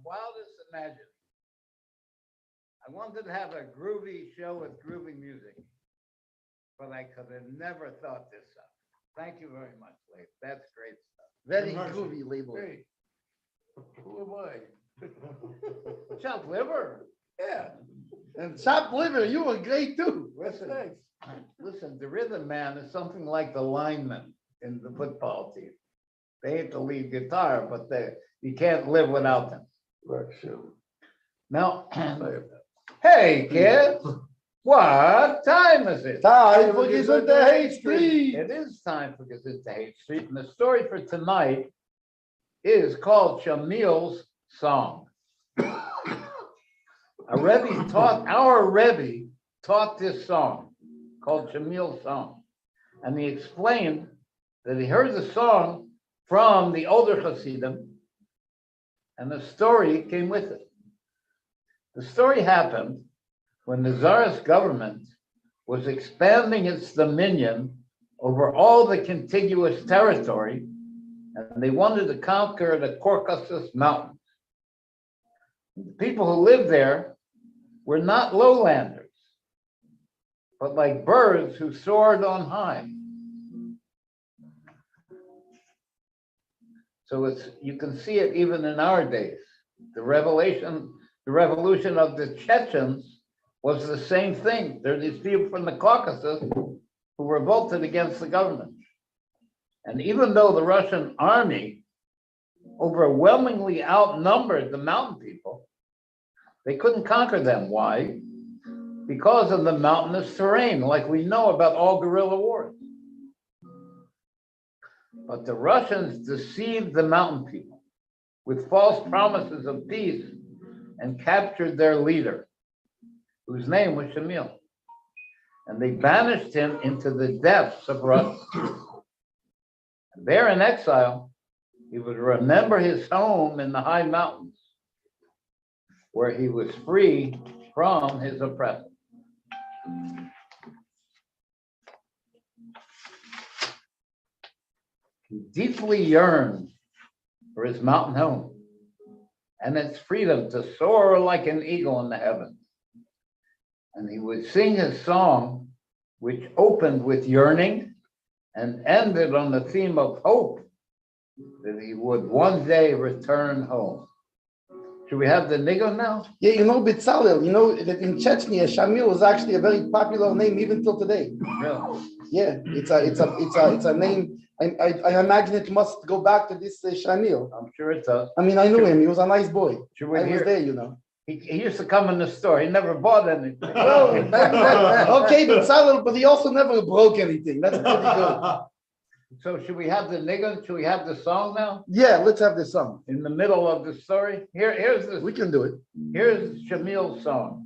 Wildest imagining. I wanted to have a groovy show with groovy music, but I could have never thought this up. Thank you very much, Leif. That's great stuff. Very groovy label. Hey, who am I? Chopped liver. Yeah. And Chopped Liver, you were great too. Listen, the rhythm man is something like the lineman in the football team. They ain't the lead guitar, but you can't live without them. Right, sure. Now, hey kids, what time is it? Time for Gesundheit Hate Street. It is time for Gesundheit Hate Street, and the story for tonight is called Shamil's Song. Our Rebbe taught this song called Shamil's Song, and he explained that he heard the song from the older Hasidim, and the story came with it. The story happened when the Tsarist government was expanding its dominion over all the contiguous territory, and they wanted to conquer the Caucasus Mountains. The people who lived there were not lowlanders, but like birds who soared on high. So you can see it even in our days. The revolution of the Chechens was the same thing. There are these people from the Caucasus who revolted against the government. And even though the Russian army overwhelmingly outnumbered the mountain people, they couldn't conquer them. Why? Because of the mountainous terrain, like we know about all guerrilla wars. But the Russians deceived the mountain people with false promises of peace and captured their leader, whose name was Shamil. And they banished him into the depths of Russia. And there in exile, he would remember his home in the high mountains, where he was free from his oppressor. He deeply yearned for his mountain home and its freedom to soar like an eagle in the heavens. And he would sing his song, which opened with yearning and ended on the theme of hope that he would one day return home. Should we have the niggun now? Yeah, Bezalel, that in Chechnya, Shamil was actually a very popular name even till today. Really? Yeah, it's a name. I imagine it must go back to this Shamil. I'm sure it does. I mean, I knew him. He was a nice boy. Should we I was there, He used to come in the store. He never bought anything. Oh, okay, Bezalel, but he also never broke anything. That's pretty good. So should we have the niggun? Should we have the song now? Yeah, let's have this song. In the middle of the story? Here's this. We can do it. Here's Shamil's song.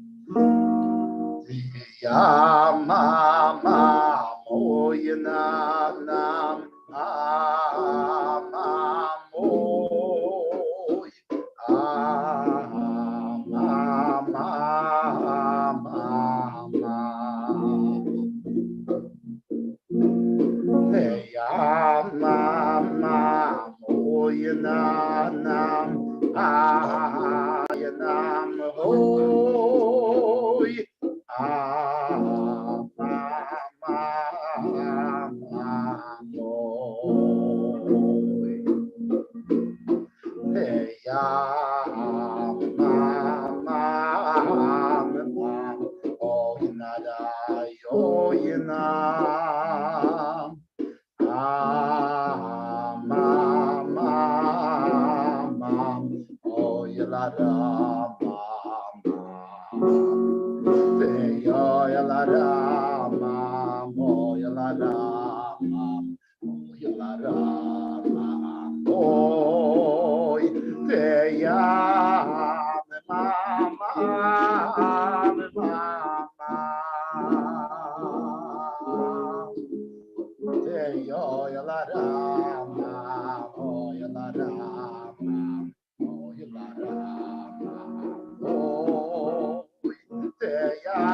Ya mama moyna nam moy mama Rama, Moyala Rama, Moyala Rama, Oy, Teyam, Mama, Teyoyala Rama, Moyala Rama, Moyala Rama, Oy, Teyam,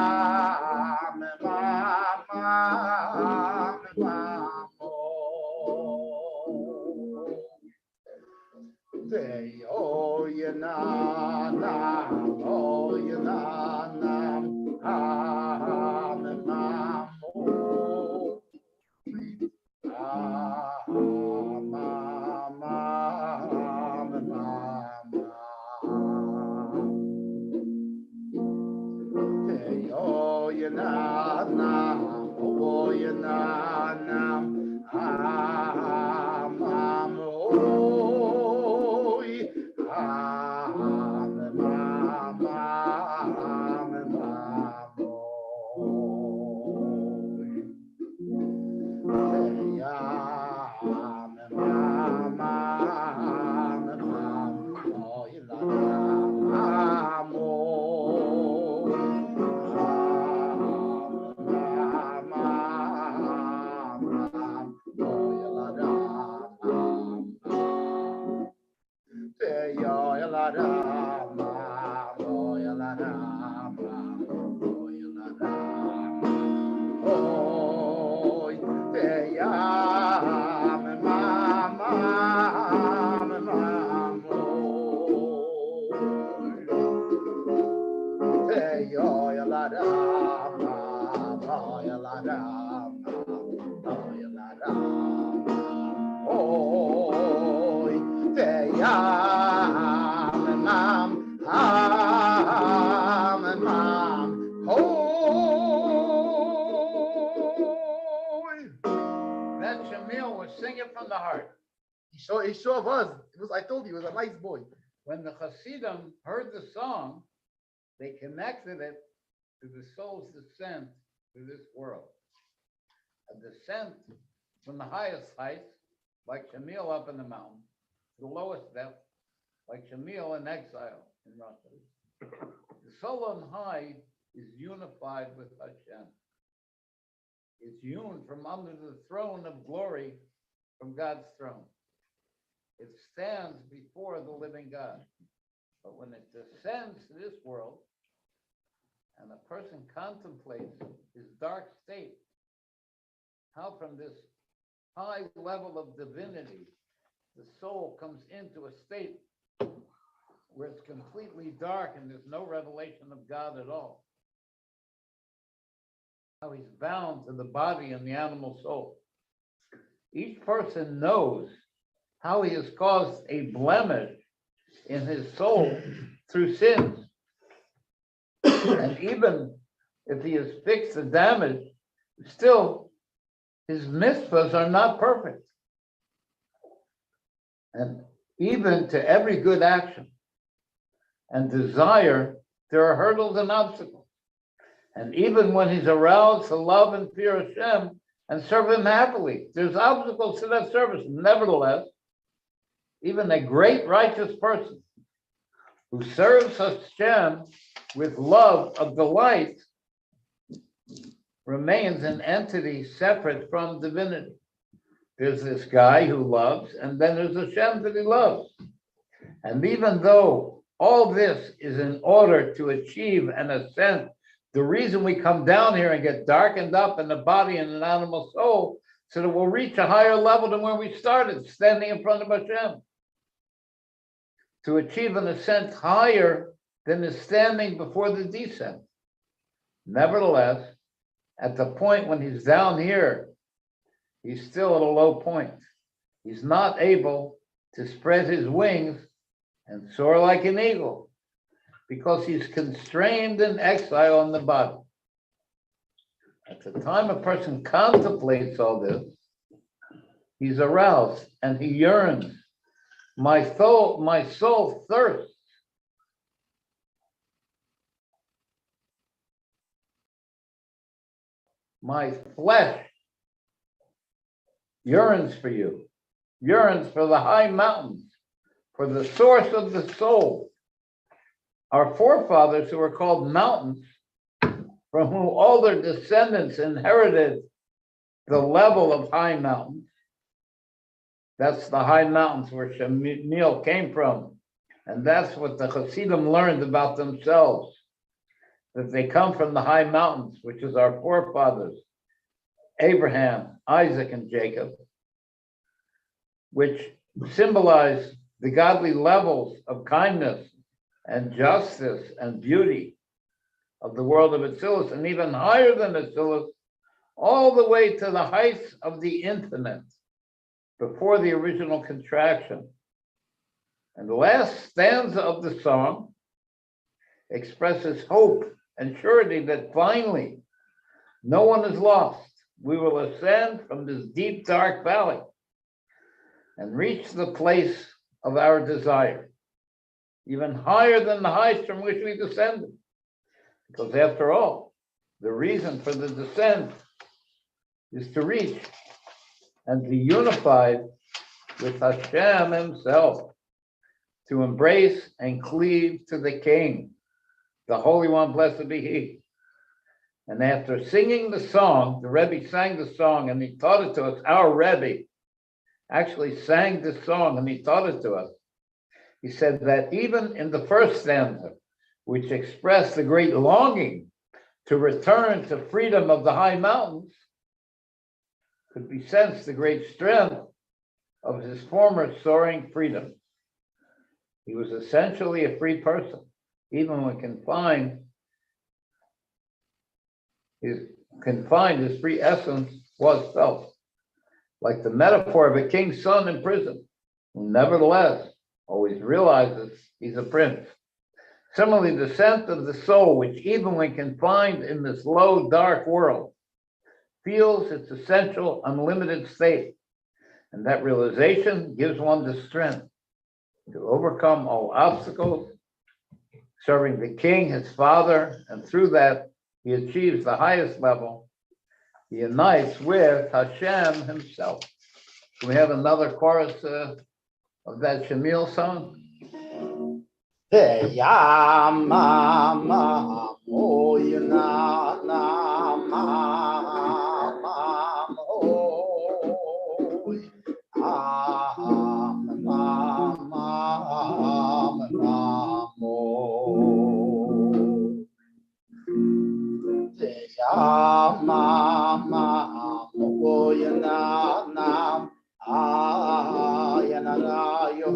That Shamil was singing from the heart. He sure was. I told you, he was a nice boy. When the Hasidim heard the song, they connected it to the soul's descent to this world. A descent from the highest heights, like Shamil up in the mountain, to the lowest depth, like Shamil in exile in Russia. The soul on high is unified with Hashem. It's hewn from under the throne of glory from God's throne. It stands before the living God. But when it descends to this world and a person contemplates his dark state, how from this high level of divinity, the soul comes into a state where it's completely dark and there's no revelation of God at all. How he's bound to the body and the animal soul. Each person knows how he has caused a blemish in his soul through sins. And even if he has fixed the damage, still his mitzvahs are not perfect. And even to every good action and desire, there are hurdles and obstacles. And even when he's aroused to love and fear Hashem and serve him happily, there's obstacles to that service. Nevertheless, even a great righteous person who serves Hashem with love of delight remains an entity separate from divinity. There's this guy who loves, and then there's Hashem that he loves. And even though all this is in order to achieve an ascent, the reason we come down here and get darkened up in the body and an animal soul, so that we'll reach a higher level than where we started, standing in front of Hashem. To achieve an ascent higher than is standing before the descent. Nevertheless, at the point when he's down here, he's still at a low point. He's not able to spread his wings and soar like an eagle because he's constrained in exile in the body. At the time a person contemplates all this, he's aroused and he yearns. My soul thirsts. My flesh yearns for you, yearns for the high mountains, for the source of the soul. Our forefathers, who were called mountains, from whom all their descendants inherited the level of high mountains. That's the high mountains where Shemiel came from. And that's what the Hasidim learned about themselves, that they come from the high mountains, which is our forefathers, Abraham, Isaac, and Jacob, which symbolize the godly levels of kindness and justice and beauty of the world of Atzilus, and even higher than Atzilus, all the way to the heights of the infinite, before the original contraction. And the last stanza of the song expresses hope and surety that finally no one is lost. We will ascend from this deep, dark valley and reach the place of our desire, even higher than the heights from which we descended. Because after all, the reason for the descent is to reach and be unified with Hashem himself, to embrace and cleave to the King, the Holy One, blessed be He. And after singing the song, the Rebbe sang the song and he taught it to us. Our Rebbe actually sang this song and he taught it to us. He said that even in the first stanza, which expressed the great longing to return to freedom of the high mountains, could be sensed the great strength of his former soaring freedom. He was essentially a free person, even when confined. His free essence was felt, like the metaphor of a king's son in prison, who nevertheless always realizes he's a prince. Similarly, the sense of the soul, which even when confined in this low, dark world, feels its essential, unlimited state. And that realization gives one the strength to overcome all obstacles, serving the King, his Father, and through that, he achieves the highest level. He unites with Hashem himself. Do we have another chorus of that Shemiel song? Ya mama moy na na mama moy mama moy ya mama moy na na ya na yo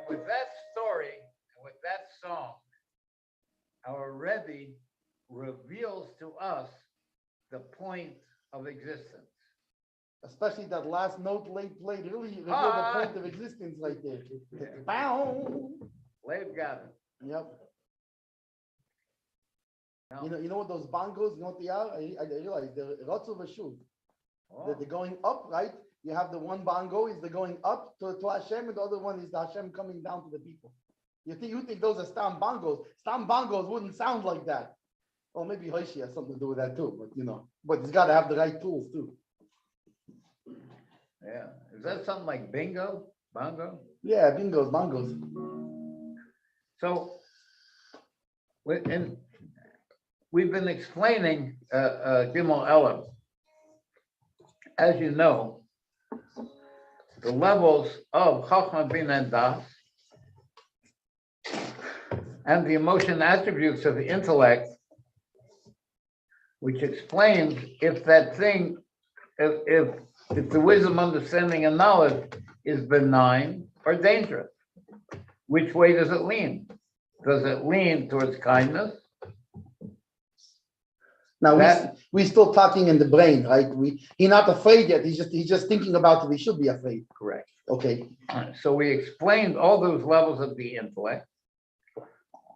With that story, and with that song, our Rebbe reveals to us the point of existence. Especially that last note late played, really revealed the point of existence right there. Bow. Lev got it. Yep. No. You know what those bongos, you know what they are? I realized they're lots of a shoe. Oh. They're going up, right? You have the one bongo is the going up to Hashem, and the other one is the Hashem coming down to the people. You think those are stam bongos? Stam bongos wouldn't sound like that. Well, maybe Hoshi has something to do with that too, but but he's got to have the right tools too. Is that something like bingo, bongo? Yeah, bingos, bongos. So, and we've been explaining Gimel Elam. As you know, the levels of Chachma, Bina, and Das, and the emotion attributes of the intellect, which explains if that thing, if the wisdom, understanding, and knowledge is benign or dangerous. Which way does it lean? Does it lean towards kindness? Now That- we still talking in the brain, right? He's not afraid yet. He's just thinking about it. He should be afraid. Correct. Okay. So we explained all those levels of the intellect,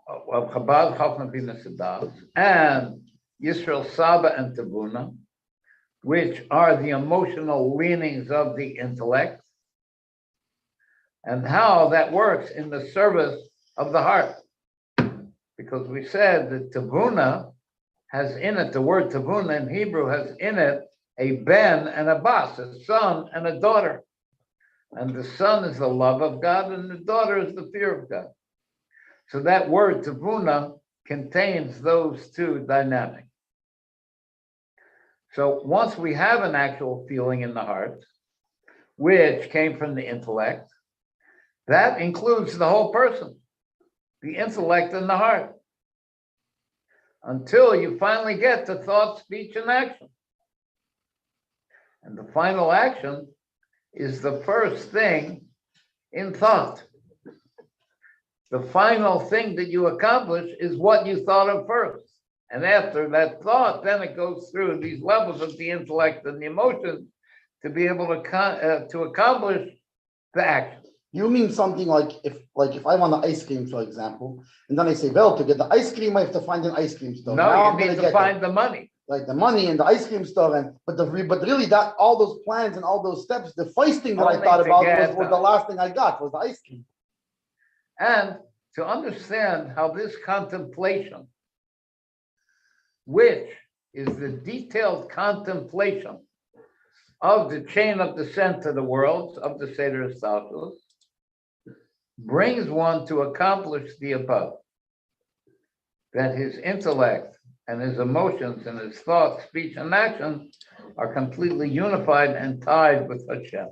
of Chabad, Chachma, Bina, Sadas, and Yisrael, Saba, and Tabuna, which are the emotional leanings of the intellect, and how that works in the service of the heart. Because we said that Tabuna has in it, the word Tabuna in Hebrew has in it a ben and a bas, a son and a daughter. And the son is the love of God, and the daughter is the fear of God. So that word Tabuna contains those two dynamics. So once we have an actual feeling in the heart, which came from the intellect, that includes the whole person, the intellect and the heart, until you finally get to thought, speech, and action. And the final action is the first thing in thought. The final thing that you accomplish is what you thought of first. And after that thought, then it goes through these levels of the intellect and the emotions to be able to accomplish the action. You mean something like if I want an ice cream, for example, and then I say, well, to get the ice cream, I have to find an ice cream store. Now No, I'm you gonna need to get find the money. like the money in the ice cream store, but really that all those plans and all those steps, the first thing that I Only thought to about get was the last thing I got was the ice cream. And to understand how this contemplation, which is the detailed contemplation of the chain of descent to the worlds of the Seder Estaltos, brings one to accomplish the above, that his intellect and his emotions and his thoughts, speech, and action are completely unified and tied with Hashem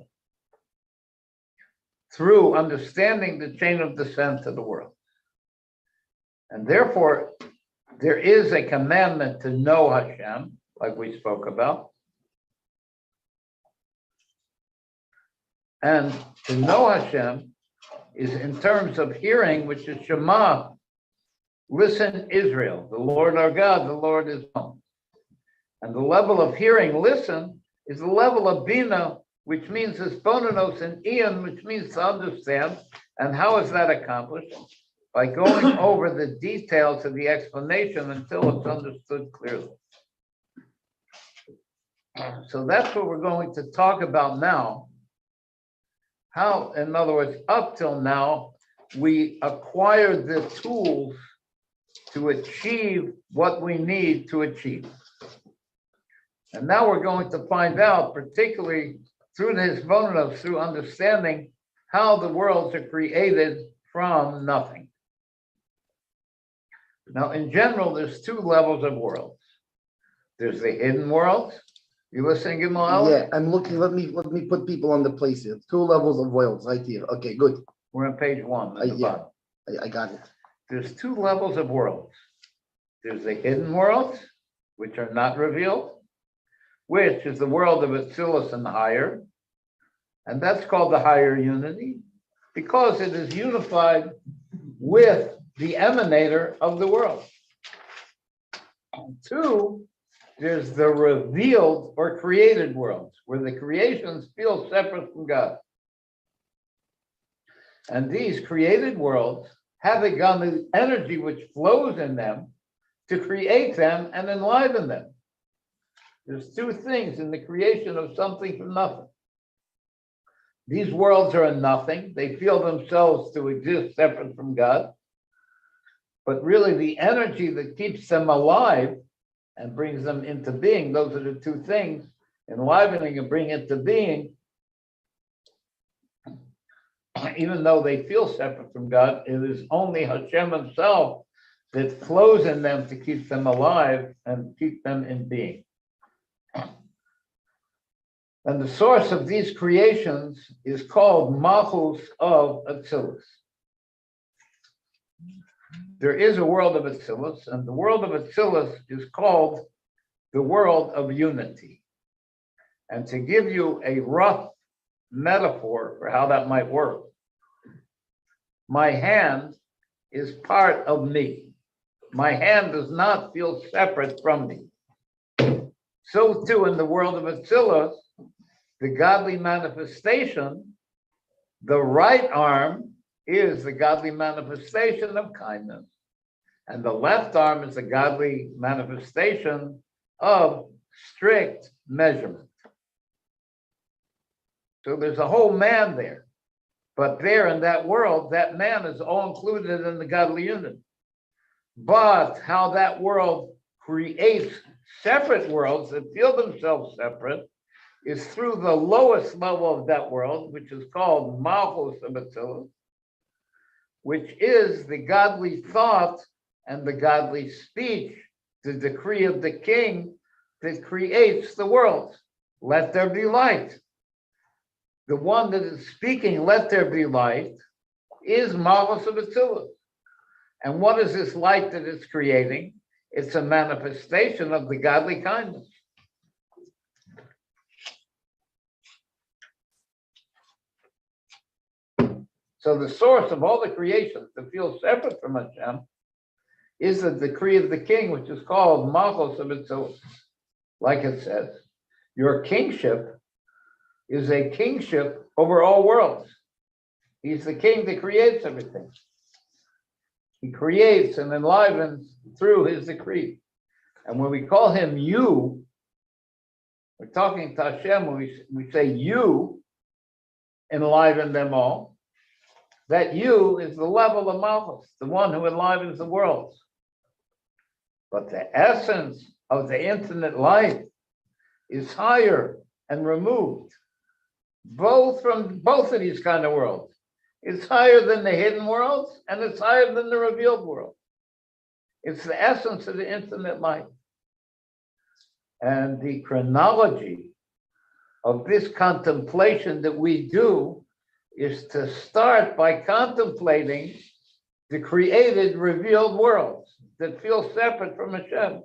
through understanding the chain of descent to the world. And therefore, there is a commandment to know Hashem, like we spoke about. And to know Hashem is in terms of hearing, which is Shema. Listen, Israel, the Lord our God, the Lord is one. And the level of hearing, listen, is the level of Bina, which means Hispononos, and Ian, which means to understand. And how is that accomplished? By going over the details of the explanation until it's understood clearly. So that's what we're going to talk about now. How, in other words, up till now, we acquired the tools to achieve what we need to achieve. And now we're going to find out, particularly through this bonus, through understanding how the worlds are created from nothing. Now, in general, there's two levels of worlds. There's the hidden worlds. You listening, Gimel? Yeah, I'm looking. Let me put people on the place here. 2 levels of worlds right here. Okay, good. We're on page 1 at the Yeah. bottom. I got it. There's 2 levels of worlds. There's the hidden worlds, which are not revealed, which is the world of Atzilus and higher. And that's called the higher unity, because it is unified with the emanator of the world. And 2, there's the revealed or created worlds, where the creations feel separate from God. And these created worlds have the energy which flows in them to create them and enliven them. There's 2 things in the creation of something from nothing. These worlds are a nothing. They feel themselves to exist separate from God. But really the energy that keeps them alive and brings them into being, those are the 2 things, enlivening and bringing into being, even though they feel separate from God, it is only Hashem himself that flows in them to keep them alive and keep them in being. And the source of these creations is called Malchus of Atzilus. There is a world of Atzilus, and the world of Atzilus is called the world of unity. And to give you a rough metaphor for how that might work, my hand is part of me. My hand does not feel separate from me. So too in the world of Atzilus, the godly manifestation, the right arm is the godly manifestation of kindness. And the left arm is the godly manifestation of strict measurement. So there's a whole man there. But there in that world, that man is all included in the godly unit. But how that world creates separate worlds that feel themselves separate is through the lowest level of that world, which is called Malchus of Atzilus, which is the godly thought and the godly speech, the decree of the king that creates the world. Let there be light. The one that is speaking, let there be light, is Malchus of Atzilus. And what is this light that it's creating? It's a manifestation of the godly kindness. So the source of all the creations that feel separate from Hashem is the decree of the king, which is called Malchus of Atzilus. Like it says, your kingship is a kingship over all worlds. He's the king that creates everything. He creates and enlivens through his decree. And when we call him you, we're talking to Hashem when we say you enliven them all. That you is the level of Malchus, the one who enlivens the worlds. But the essence of the infinite light is higher and removed, both of these kind of worlds. It's higher than the hidden worlds, and it's higher than the revealed world. It's the essence of the infinite light. And the chronology of this contemplation that we do is to start by contemplating the created, revealed worlds that feel separate from Hashem,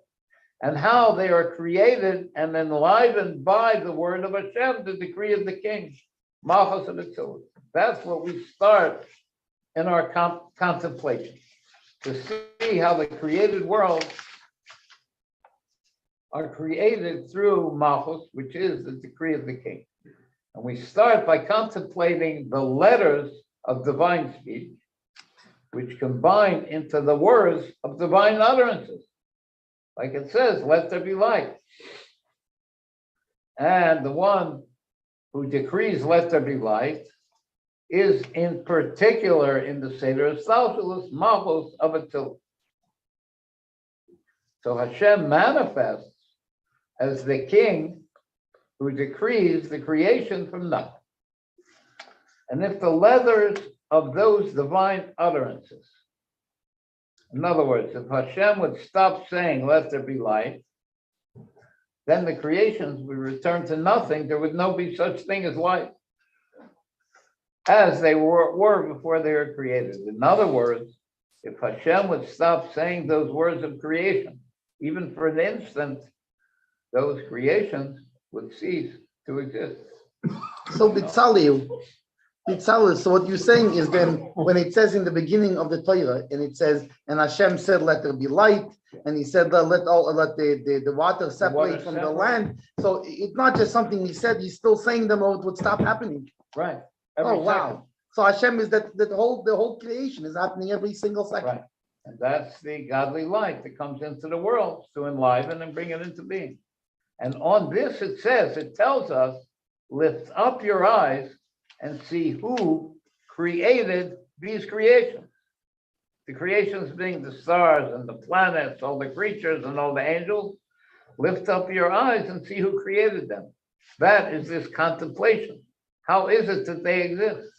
and how they are created and enlivened by the word of Hashem, the decree of the king, Malchus of Atzilus. That's what we start in our contemplation, to see how the created worlds are created through Malchus, which is the decree of the king. And we start by contemplating the letters of divine speech, which combine into the words of divine utterances. Like it says, let there be light. And the one who decrees let there be light is in particular in the Seder of Salshalus, Malchus of Atzilus. So Hashem manifests as the king who decrees the creation from nothing. And if the letters of those divine utterances, in other words, if Hashem would stop saying, let there be light, then the creations would return to nothing. There would no be such thing as light, as they were before they were created. In other words, if Hashem would stop saying those words of creation, even for an instant, those creations would cease to exist. So Bitzalel, so what you're saying is then when it says in the beginning of the Torah, and it says, and Hashem said, let there be light, and he said, let the water separate from the land. So it's not just something he said, he's still saying them or it would stop happening. Right. Wow. So Hashem is that the whole creation is happening every single second. Right. And that's the godly light that comes into the world to enliven and bring it into being. And on this it tells us, lift up your eyes and see who created these creations. The creations being the stars and the planets, all the creatures and all the angels. Lift up your eyes and see who created them. That is this contemplation. How is it that they exist?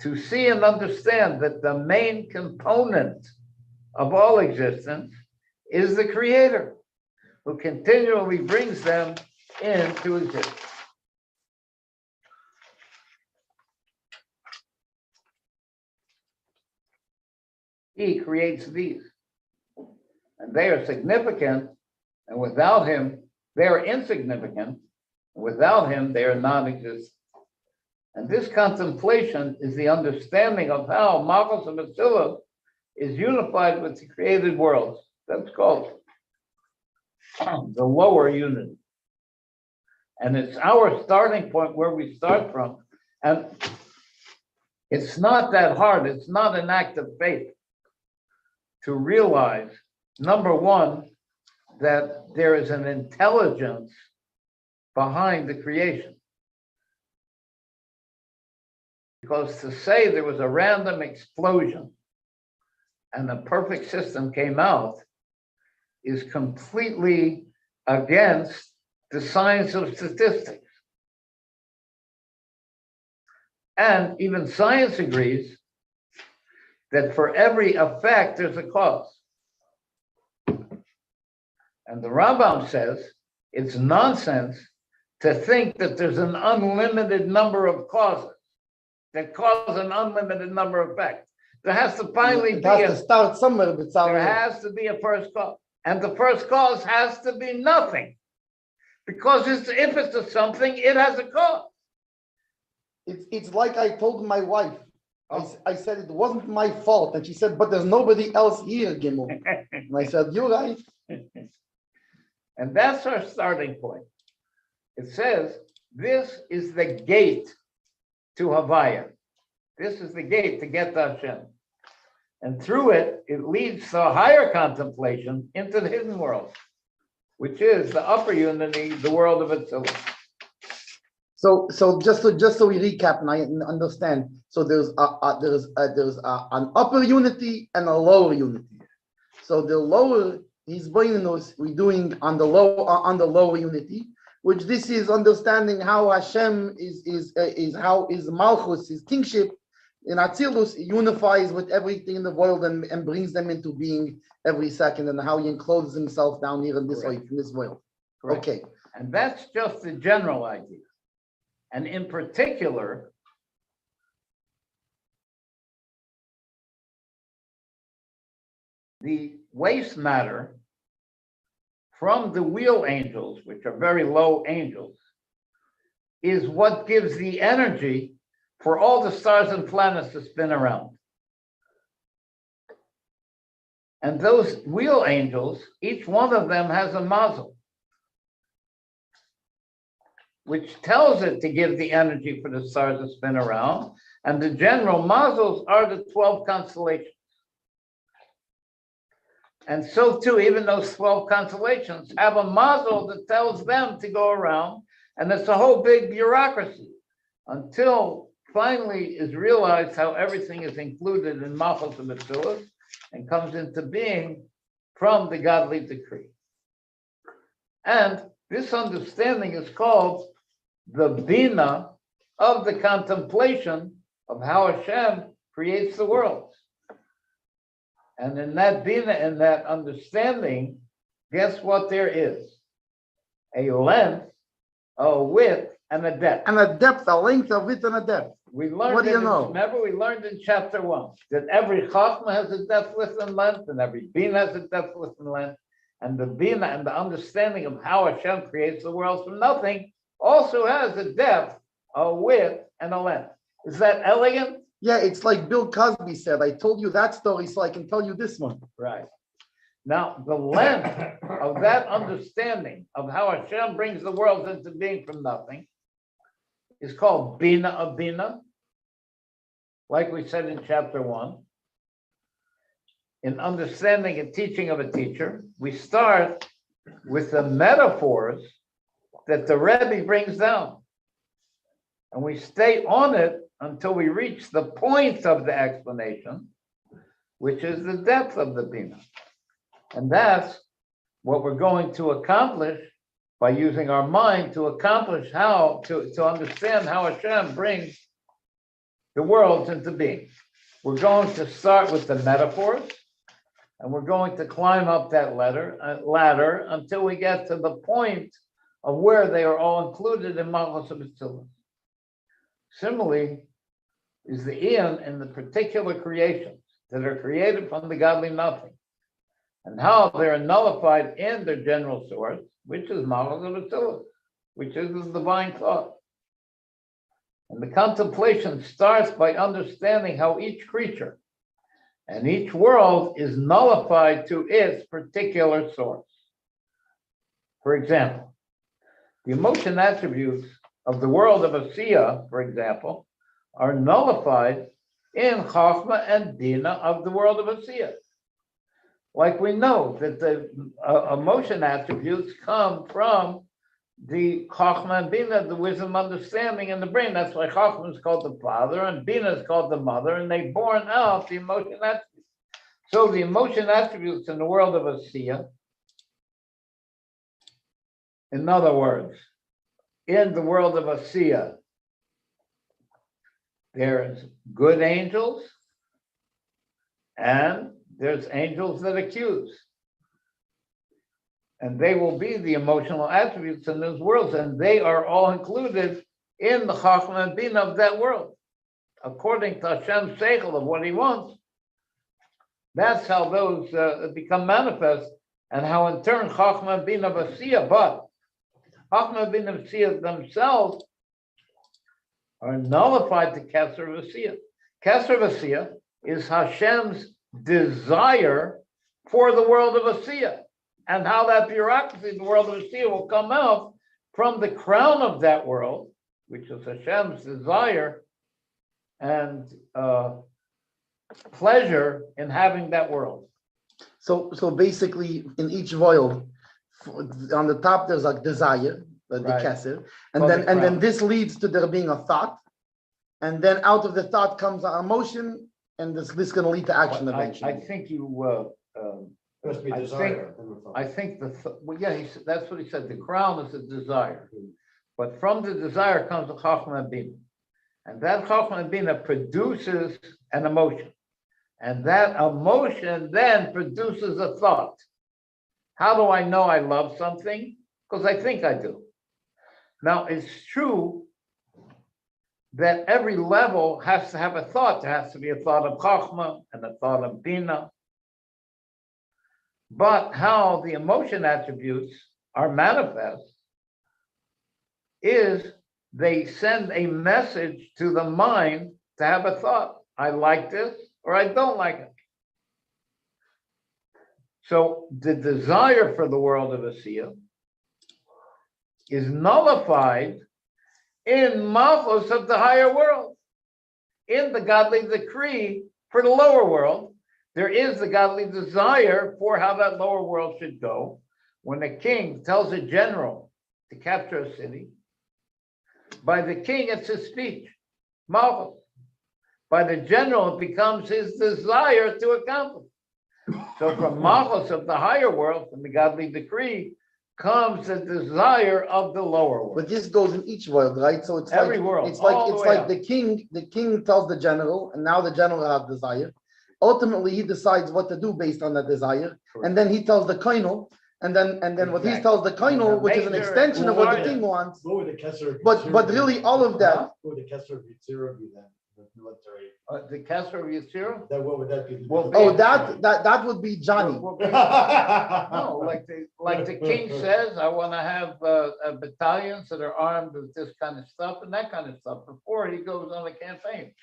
to see and understand that the main component of all existence is the Creator, who continually brings them into existence. He creates these, and they are significant, and without him, they are insignificant, and without him, they are non-existent. And this contemplation is the understanding of how Malchus of Atzilus is unified with the created worlds. That's called the lower unity. And it's our starting point where we start from. And it's not that hard. It's not an act of faith to realize, number one, that there is an intelligence behind the creation. Because to say there was a random explosion and a perfect system came out is completely against the science of statistics. And even science agrees that for every effect, there's a cause. And the Rambam says it's nonsense to think that there's an unlimited number of causes that cause an unlimited number of effects. There has to finally it has to start somewhere. There has to be a first cause. And the first cause has to be nothing. Because if it's a something, it has a cause. It's like I told my wife. I said it wasn't my fault. And she said, but there's nobody else here, Gimel. And I said, you're right. And that's our starting point. It says, this is the gate to Havaya. This is the gate to get to Hashem. And through it, it leads to a higher contemplation into the hidden world, which is the upper unity, the world of Atzilus. So just so we recap and I understand. So there's an upper unity and a lower unity. So the lower he's bringing us, we're doing on the lower unity, which this is understanding how Hashem is how is Malchus, his kingship in Atzilus unifies with everything in the world and brings them into being every second, and how he encloses himself down here in this life, in this world. Correct. Okay. And that's just the general idea. And in particular, the waste matter from the wheel angels, which are very low angels, is what gives the energy for all the stars and planets to spin around. And those wheel angels, each one of them has a mazel, which tells it to give the energy for the stars to spin around. And the general mazels are the 12 constellations. And so too, even those 12 constellations have a mazel that tells them to go around. And it's a whole big bureaucracy until finally is realized how everything is included in Malchus of Atzilus and comes into being from the godly decree. And this understanding is called the bina of the contemplation of how Hashem creates the world. And in that bina, in that understanding, guess what there is? A length, a width, and a depth. And a depth, a length, a width, and a depth. We learned. What do you know? Remember, we learned in chapter 1 that every chachma has a depth, width, and length, and every bina has a depth, width, and length. And the bina and the understanding of how Hashem creates the world from nothing also has a depth, a width, and a length. Is that elegant? Yeah, it's like Bill Cosby said. I told you that story so I can tell you this one. Right. Now, the length of that understanding of how Hashem brings the world into being from nothing is called bina of bina, like we said in chapter 1. In understanding and teaching of a teacher, we start with the metaphors that the Rebbe brings down. And we stay on it until we reach the point of the explanation, which is the depth of the bina. And that's what we're going to accomplish by using our mind to accomplish how, to understand how Hashem brings the worlds into being. We're going to start with the metaphors, and we're going to climb up that ladder until we get to the point of where they are all included in Malchus of Atzilus. Similarly, is the Eon in the particular creations that are created from the godly nothing, and how they are nullified in their general source, which is Malchus of Atzilus, which is the divine thought. And the contemplation starts by understanding how each creature and each world is nullified to its particular source. For example, the emotion attributes of the world of Asiya, for example, are nullified in Chachma and Bina of the world of Asiya. Like we know that the emotion attributes come from the Chachma and Bina, the wisdom, understanding in the brain. That's why Chachma is called the father and Bina is called the mother, and they born out the emotion attributes. So the emotion attributes in the world of Asiya, in other words, in the world of Asiya, there's good angels and there's angels that accuse. And they will be the emotional attributes in those worlds, and they are all included in the Chachma and Bina of that world, according to Hashem's seichel of what he wants. That's how those become manifest, and how in turn Chachma and Bina of Asiya, but Chachma and Bina of Asiya themselves are nullified to Keser of Asiya. Keser of Asiya is Hashem's desire for the world of Asiya, and how that bureaucracy, the world of Asiya, will come out from the crown of that world, which is Hashem's desire and pleasure in having that world. So basically, in each world, on the top there's like desire, the Right. Keser, Well, and then this leads to there being a thought, and then out of the thought comes an emotion, and this is going to lead to action eventually. I think you. Must be I desire. I think that's what he said. The crown is a desire, but from the desire comes the Chachma and Bina, and that Chachma and Bina produces an emotion, and that emotion then produces a thought. How do I know I love something? Because I think I do. Now, it's true that every level has to have a thought. There has to be a thought of Chachma and a thought of Bina. But how the emotion attributes are manifest is they send a message to the mind to have a thought. I like this or I don't like it. So the desire for the world of Asiya is nullified in Malchus of the higher world. In the godly decree for the lower world, there is the godly desire for how that lower world should go. When a king tells a general to capture a city, by the king it's his speech, Malchus. By the general it becomes his desire to accomplish. So from Malchus of the higher world, from the godly decree, comes the desire of the lower world. But this goes in each world, right? So it's Every like world, it's like all the it's way like up. the king tells the general, and now the general has desire. Ultimately, he decides what to do based on that desire, and then he tells the colonel, and then what he Exactly. tells the colonel, which is an Major extension of what the warrior. king wants. What would the Kesser? But really, all of that. What would the Kesser Yitzira be then? The military. The Kesser of Yisro? That what would that be? Well, Oh, that would be Johnny. No, like the king says, I want to have battalions that are armed with this kind of stuff and that kind of stuff before he goes on a campaign.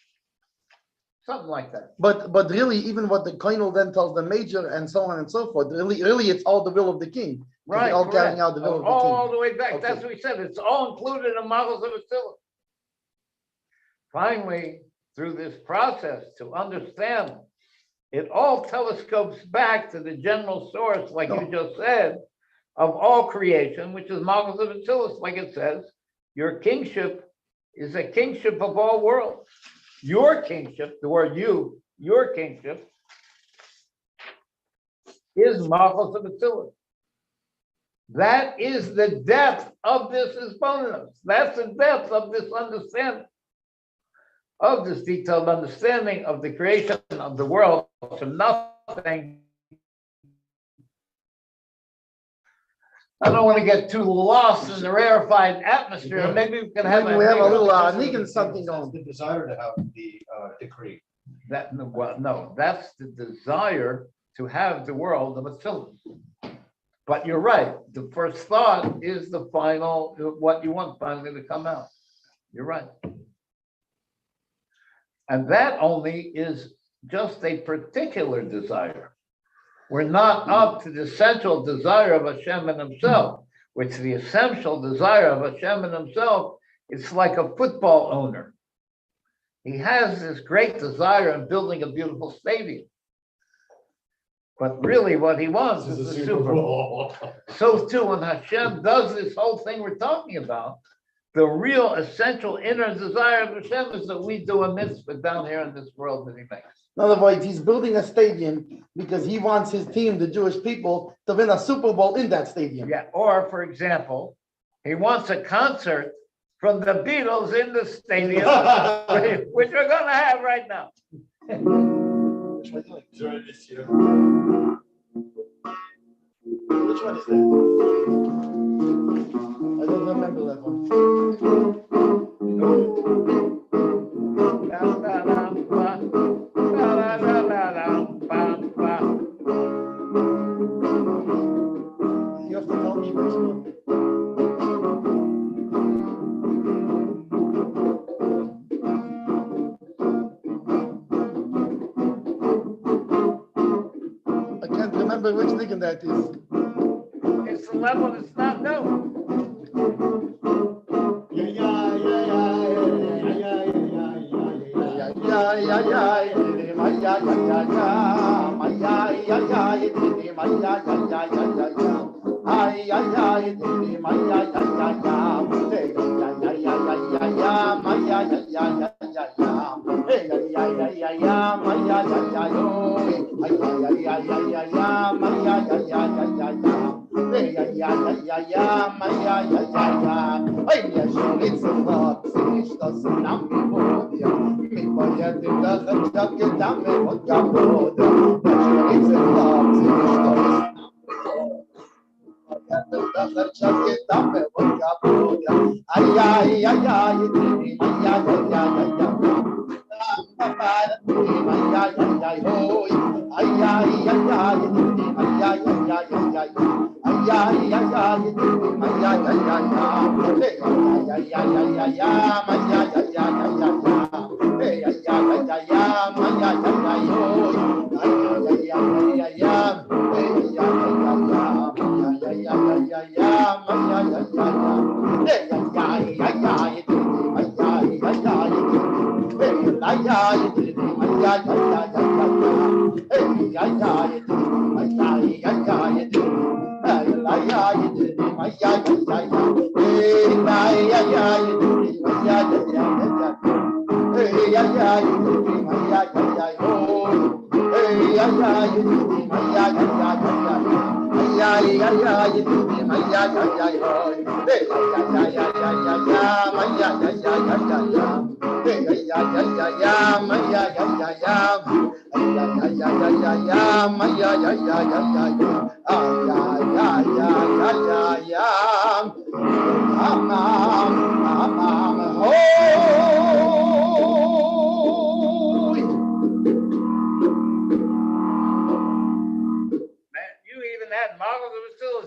Something like that. But really, even what the colonel then tells the major and so on and so forth, really, it's all the will of the king. Right. All correct. carrying out the will of the All king. the way back. Okay. That's what we said. It's all included in Malchus of Atzilus. Finally, through this process to understand, it all telescopes back to the general source, like you just said, of all creation, which is Malchus of Atzilus, like it says, your kingship is a kingship of all worlds. Your kingship, the word your kingship, is Malchus of Atzilus. That is the depth of this exponent. That's the depth of this understanding. of this detailed understanding of the creation of the world from nothing. I don't want to get too lost in the rarefied atmosphere. Maybe we can have Maybe we have a little, That's Negan something going. The desire to have the decree. that. Well, no, that's the desire to have the world of itself. But you're right. The first thought is the final, what you want finally to come out. You're right. And that only is just a particular desire. We're not up to the essential desire of Hashem and himself, which the essential desire of Hashem and himself is like a football owner. He has this great desire in building a beautiful stadium. But really what he wants is the Super Bowl. So too, when Hashem does this whole thing we're talking about, the real essential inner desire of Hashem is that we do a mitzvah down here in this world that he makes. In other words, he's building a stadium because he wants his team, the Jewish people, to win a Super Bowl in that stadium. Yeah, or for example, he wants a concert from the Beatles in the stadium, which we're going to have right now. During this year. Which one is that? I don't remember that one. You have to tell me which one. I can't remember which nigga that is. It's the level that's not known.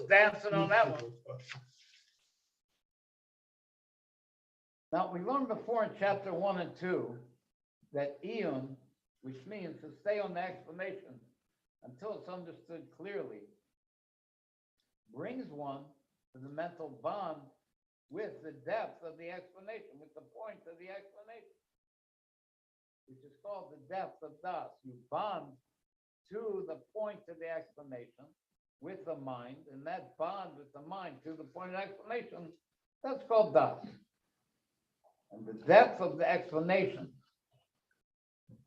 Dancing on that one. Now, we learned before in chapter 1 and 2 that Eon, which means to stay on the explanation until it's understood clearly, brings one to the mental bond with the depth of the explanation, with the point of the explanation, which is called the depth of Das. You bond to the point of the explanation with the mind, and that bond with the mind to the point of explanation, that's called Das. And the depth of the explanation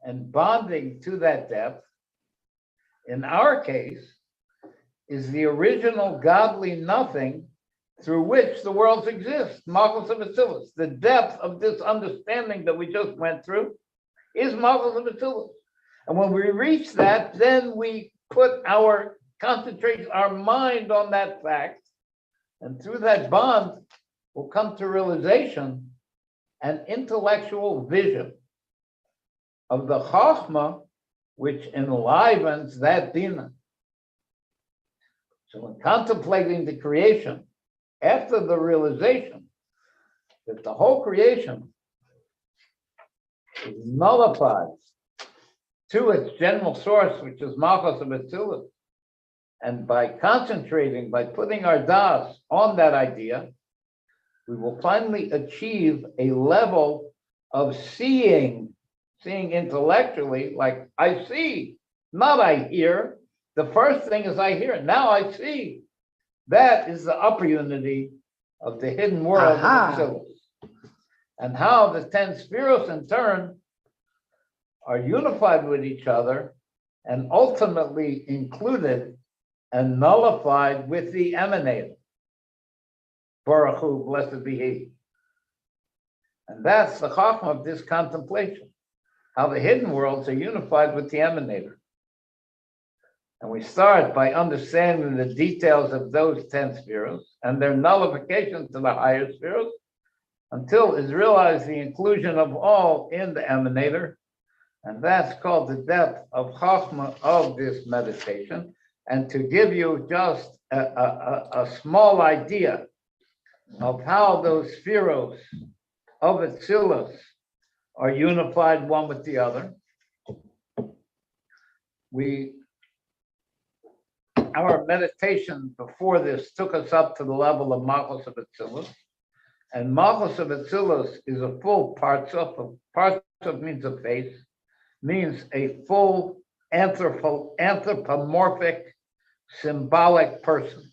and bonding to that depth, in our case, is the original godly nothing through which the worlds exist, Malchus of Atzilus. The depth of this understanding that we just went through is Malchus of Atzilus. And when we reach that, then we concentrate our mind on that fact, and through that bond, we'll come to realization and intellectual vision of the Chachma, which enlivens that Bina. So in contemplating the creation, after the realization that the whole creation is nullified to its general source, which is Malchus of Atzilus, and by concentrating, by putting our das on that idea, we will finally achieve a level of seeing intellectually, like I see, not I hear. The first thing is I hear, now I see. That is the upper unity of the hidden world of Atzilus. And how the 10 spheros in turn are unified with each other and ultimately included and nullified with the emanator. Baruch Hu, blessed be He. And that's the chachma of this contemplation, how the hidden worlds are unified with the emanator. And we start by understanding the details of those 10 spheros and their nullification to the higher spheros until is realized the inclusion of all in the emanator. And that's called the depth of chachma of this meditation. And to give you just a small idea of how those spheros of Atzilus are unified one with the other, our meditation before this took us up to the level of Malchus of Atzilus, and Malchus of Atzilus is a full partsuf. Partsuf means a face, means a full anthropomorphic, symbolic person.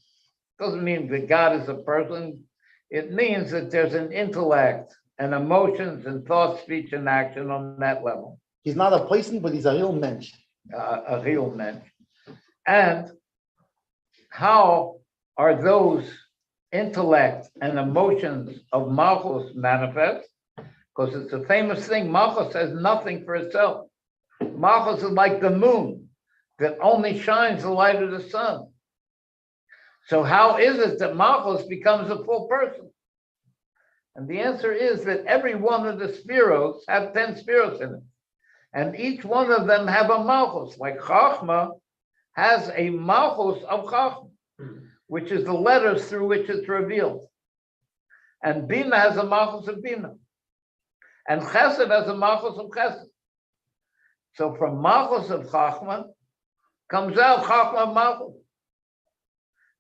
Doesn't mean that God is a person. It means that there's an intellect and emotions and thought, speech, and action on that level. He's not a person, but he's a real mensch. A real mensch. And how are those intellect and emotions of Malchus manifest? Because it's a famous thing. Malchus has nothing for itself. Malchus is like the moon that only shines the light of the sun. So how is it that Malchus becomes a full person? And the answer is that every one of the spheros have 10 spheros in it. And each one of them have a Malchus, like Chachma has a Malchus of Chachma, which is the letters through which it's revealed. And Bina has a Malchus of Bina. And Chesed has a Malchus of Chesed. So from Malchus of Chachma comes out Chachma of Malchus.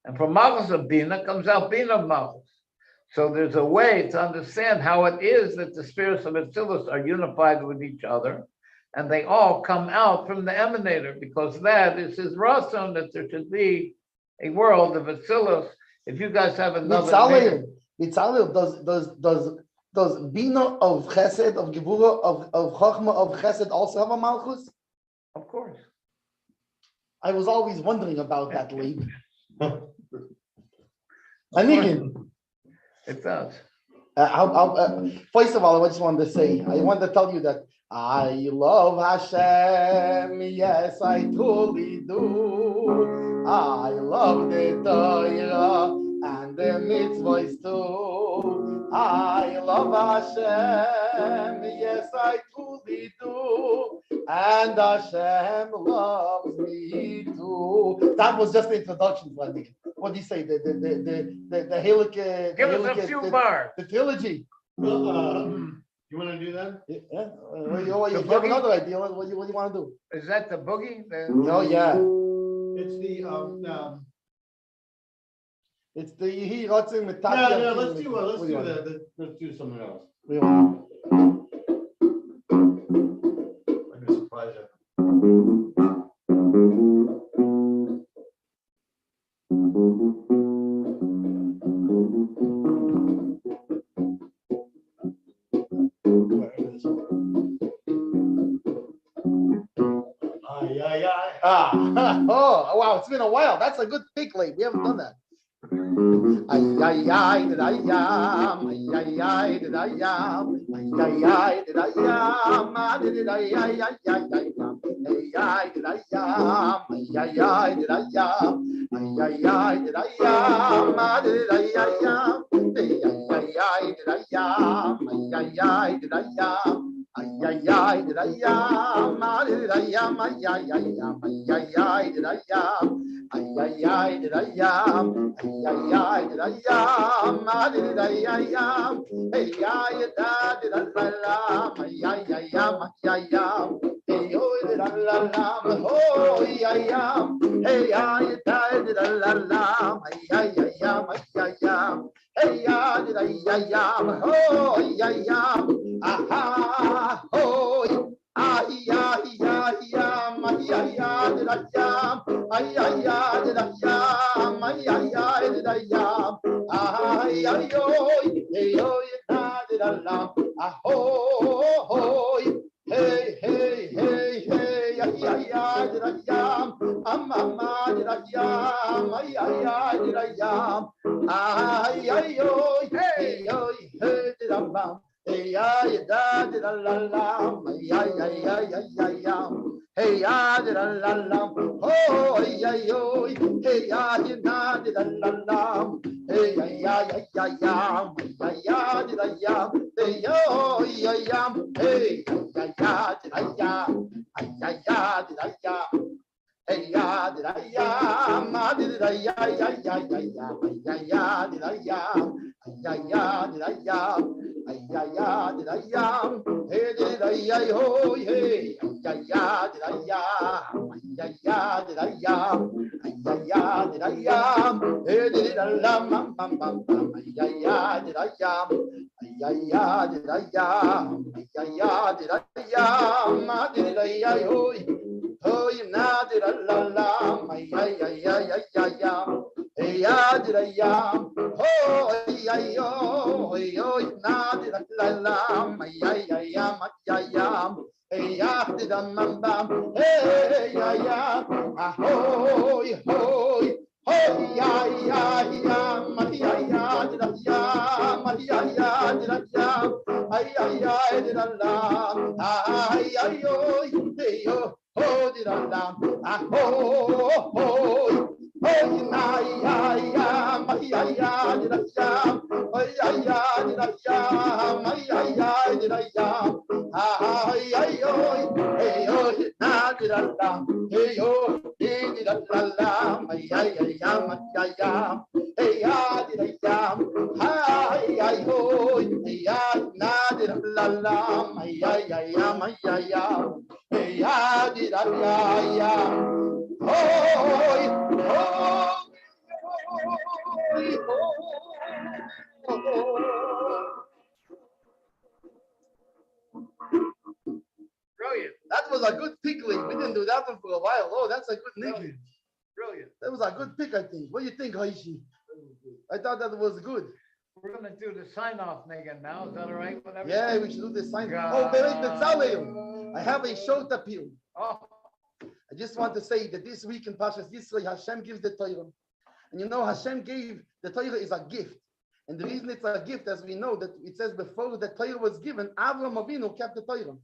And from Malchus of Bina comes out Bina of Malchus. So there's a way to understand how it is that the spheres of Atzilus are unified with each other, and they all come out from the emanator, because that is his rason, that there should be a world of Atzilus. If you guys have another Mitzalel, does Bina of Chesed, of Gevura, of Chachma, of Chesed also have a Malchus? Of course. I was always wondering about that, Leib. Anikin. It does. First of all, I just wanted to say, I wanted to tell you that I love Hashem, yes, I truly do. I love the Torah and the mitzvahs too. I love Hashem, yes, I truly do. And Hashem loves me too. That was just the introduction, Vladimir. What do you say? The Halik. Give us a few bars. The trilogy. You want to do that? Yeah. You have another idea. What do you want to do? Is that the boogie? Oh yeah. It's the It's the he rotzim with no. Let's do something else. I'm gonna surprise you. Oh wow, it's been a while. That's a good pick, Late. We haven't done that. ay ay ay did I am, ay ay ay did I am, ay ay ay did I am, did I ay ay ay ay ay did I am, ay ay did I am, ay ay did I am, did I ay am, ay ay did I am, ay ay did I am. Ay ay ay did I am, did I am, ay ay ay am, ay ay did I am, ay ay ay did I am, ay ay did I am, did I am, hey ay da did I la, ay ay ay am, ay am, hey oh did I la, oh ay am, hey ay da did I la, ay ay am, ay am. Hey ya, did I am, oh ya, aha, oh, ah ya, did I am, did I am, ay ya, did I am, did I am, ay yo, hey yo, did I am, ah oh, hey hey hey hey, ay did I am, mama, did I am, did I am. Ay ay yo, hey yo, hey did I bam, hey ay da did I la la, ay ay ay ay ay ay, hey ay did I la la, oh ay ay yo, hey ay da did I la la, hey ay ay ay ay ay did I yam, hey yo ay yam, hey ay ay did I yam, ay ay did I yam. Hey ya did I yam, did I ya ya ya ya ya, ya ya did I yam, ya ya did I yam, ya ya did I yam, hey did I ya ho hey, ya ya did I yam, ya ya did I yam, ya ya did I yam, hey did I lam bam bam bam bam, ya ya did I yam, ya ya did I yam, ya ya did I yam, did I ya ho. Oh, you now did a la la, my ya ya ya ya ya ya, hey ya did a yam, oh ya yo, hey yo, you now did a la la, my ya ya ya my ya ya, hey ya did a mam bam, hey ya ya, ah ho ho, oh ya ya ya, my ya ya did a ya, my ya ya did a ya, ay ay ay did a la, ay ay yo, hey yo. Oh, did I lam? Ah, oh, oh, oh, ya, did I jam? Oh, ya, did I jam? Ya, did I jam? Ah, ay, oh, hey, oh, na, did I lam? Hey, oh, did I lam? Ya, ya, hey, ya, did I jam? Ay, oh, ya, na, did I lam? Ya. Hey, ya, did I, ya, oh, Brilliant, That was a good pick, Lee. We didn't do that one for a while. Oh, that's a good nickname. brilliant. That was a good pick, I think. What do you think, Haishi? I thought that was good. We're gonna do the sign off again now. Is that all right? Whatever. Yeah, we should do this sign. Oh, wait, Bezalel. I have a short appeal. Oh, I just want to say that this week in Pashas Yisro, Hashem gives the Torah. And you know, Hashem gave, the Torah is a gift. And the reason it's a gift, as we know, that it says before the Torah was given, Avram Avinu kept the Torah.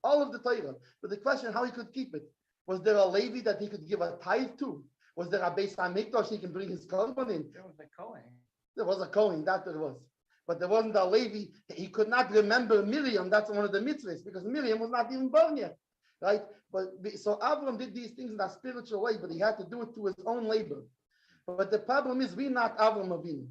All of the Torah. But the question, how he could keep it. Was there a Levi that he could give a tithe to? Was there a Beis HaMikdash he can bring his korban in? there was a Cohen. There was a Kohen, that there was. But there wasn't a Levi. He could not remember Miriam. That's one of the mitzvahs, because Miriam was not even born yet. Right? But so Avram did these things in a spiritual way, but he had to do it to his own labor. But the problem is, we're not Avram Avinu.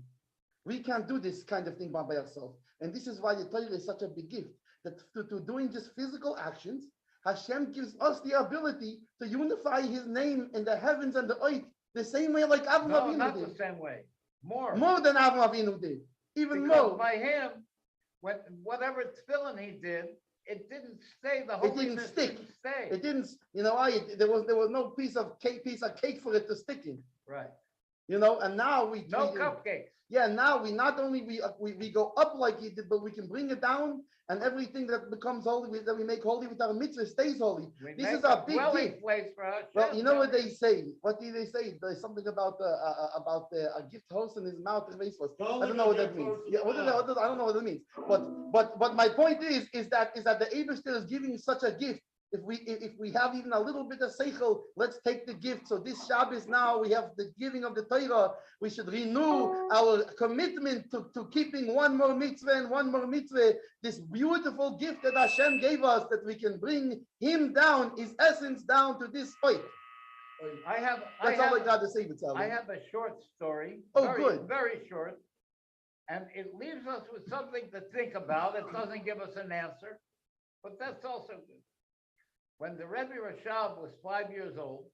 We can't do this kind of thing by ourselves. And this is why the Torah is such a big gift. That to doing just physical actions, Hashem gives us the ability to unify his name in the heavens and the earth the same way like Avram No, Avinu not did. the same way. More. More than Avram Avinu did. Even Because more. by him, when whatever tefillin he did, it didn't stay. The It holiness didn't stick. stay. It didn't, you know why? There was no piece of cake for it to stick in. Right. You know, and now we No cupcakes. yeah, now we not only we go up like he did, but we can bring it down, and everything that becomes holy, that we make holy with our mitzvah stays holy. This is a big gift. Place for Hashem. Well, you know what they say. What do they say? There's something about a gift horse in his mouth and face was. I don't know what that means. Yeah, I don't know what it means. But my point is that the Eibishter is giving such a gift. If we have even a little bit of seichel, let's take the gift. So this Shabbos now we have the giving of the Torah. We should renew our commitment to keeping one more mitzvah and one more mitzvah. This beautiful gift that Hashem gave us, that we can bring Him down, His essence down to this point. That's all I got to say, Vitzali. I have a short story. Good. Very short, and it leaves us with something to think about. It doesn't give us an answer, but that's also good. When the Rebbe Rashab was 5 years old,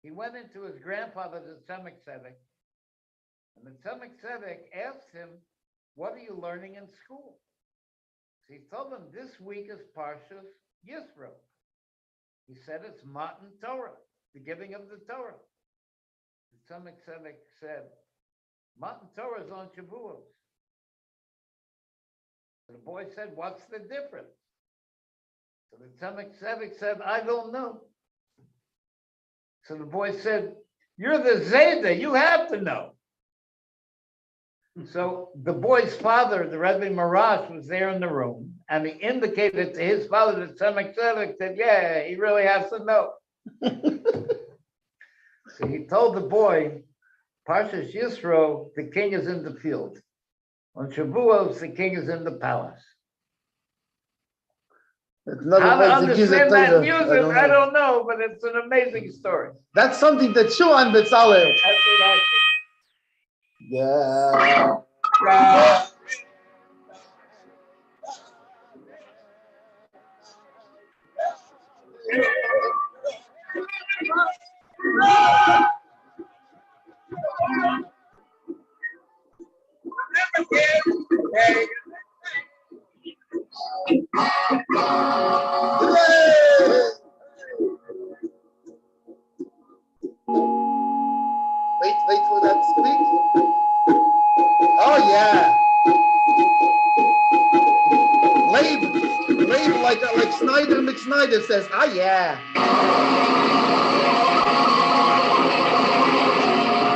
he went into his grandfather, the Tzemach Tzedek, and the Tzemach Tzedek asked him, "What are you learning in school?" So he told him, "This week is Parshas Yisro." He said, "It's Matan Torah, the giving of the Torah." The Tzemach Tzedek said, "Matan Torah is on Shavuos." So the boy said, "What's the difference?" So the Tzemach Tzedek said, "I don't know." So the boy said, "You're the Zayda, you have to know." So the boy's father, the Rebbe Marash, was there in the room, and he indicated to his father, the Tzemach Tzedek, that yeah, he really has to know. So he told the boy, Parshas Yisro, the king is in the field. On Shavuos, the king is in the palace. How to understand that music, I don't know, but it's an amazing story. That's something that chew on, Betzalel. That's what I think. Yeah. Wait for that squeak. Oh yeah. Labe like Snyder McSnyder says, ah yeah.